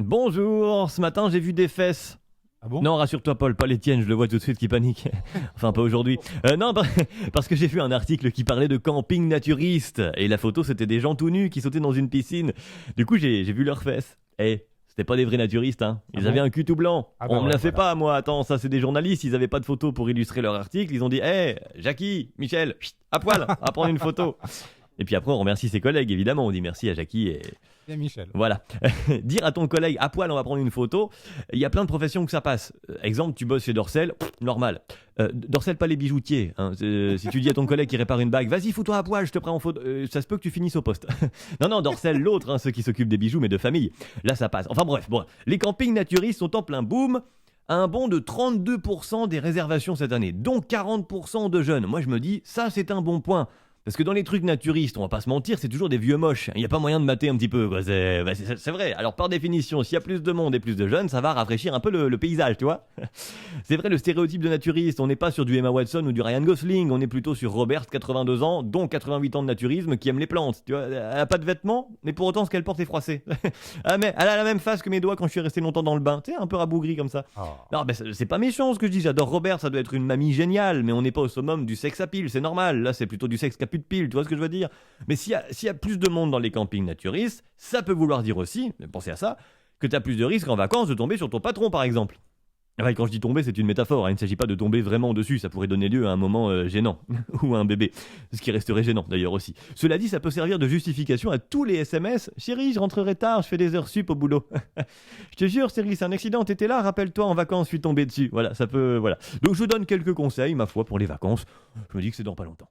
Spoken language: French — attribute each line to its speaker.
Speaker 1: Bonjour, ce matin j'ai vu des fesses.
Speaker 2: Ah bon?
Speaker 1: Non, rassure-toi Paul, pas les tiennes, je le vois tout de suite qui panique. Enfin, pas aujourd'hui. Non, parce que j'ai vu un article qui parlait de camping naturiste. Et la photo, c'était des gens tout nus qui sautaient dans une piscine. Du coup, j'ai vu leurs fesses. C'était pas des vrais naturistes, hein. Ils
Speaker 2: Ah
Speaker 1: avaient
Speaker 2: bon?
Speaker 1: un cul tout blanc.
Speaker 2: Ah bah
Speaker 1: On me
Speaker 2: ouais,
Speaker 1: la fait
Speaker 2: voilà.
Speaker 1: pas, moi. Attends, ça, c'est des journalistes. Ils avaient pas de photos pour illustrer leur article. Ils ont dit, Jackie, Michel, chut, à poil, à prendre une photo. Et puis après, on remercie ses collègues, évidemment. On dit merci à Jackie et
Speaker 2: Bien Michel.
Speaker 1: voilà. Dire à ton collègue à poil on va prendre une photo, il y a plein de professions que ça passe. Exemple, tu bosses chez Dorcel, normal. Dorcel, pas les bijoutiers, hein. Si tu dis à ton collègue qui répare une bague, vas-y fous-toi à poil, je te prends en photo, ça se peut que tu finisses au poste. Non, Dorcel, l'autre, hein, ceux qui s'occupent des bijoux mais de famille. Là ça passe. Enfin bref, bon, les campings naturistes sont en plein boom. Un bond de 32% des réservations cette année, dont 40% de jeunes. Moi je me dis, ça c'est un bon point. Parce que dans les trucs naturistes, on va pas se mentir, c'est toujours des vieux moches. Il n'y a pas moyen de mater un petit peu, quoi. C'est vrai. Alors par définition, s'il y a plus de monde et plus de jeunes, ça va rafraîchir un peu le paysage, tu vois. C'est vrai, le stéréotype de naturiste, on n'est pas sur du Emma Watson ou du Ryan Gosling, on est plutôt sur Robert, 82 ans, dont 88 ans de naturisme, qui aime les plantes. Tu vois, elle a pas de vêtements, mais pour autant ce qu'elle porte est froissé. Ah mais elle a la même face que mes doigts quand je suis resté longtemps dans le bain, tu sais, un peu rabougri comme ça.
Speaker 2: Ah.
Speaker 1: Non, c'est pas méchant ce que je dis, j'adore Robert, ça doit être une mamie géniale, mais on n'est pas au summum du sexe à pile, c'est normal. Là, c'est plutôt du sexe qui a plus de pile, tu vois ce que je veux dire. Mais s'il y a plus de monde dans les campings naturistes, ça peut vouloir dire aussi, pensez à ça, que t'as plus de risques en vacances de tomber sur ton patron, par exemple. Ouais, quand je dis tomber, c'est une métaphore, hein. Il ne s'agit pas de tomber vraiment dessus, ça pourrait donner lieu à un moment gênant, ou à un bébé, ce qui resterait gênant d'ailleurs aussi. Cela dit, ça peut servir de justification à tous les SMS. Chérie, je rentrerai tard, je fais des heures sup au boulot. Je te jure, chérie, c'est un accident, t'étais là, rappelle-toi, en vacances, je suis tombé dessus. Voilà, ça peut, voilà. Donc je vous donne quelques conseils, ma foi, pour les vacances. Je me dis que c'est dans pas longtemps.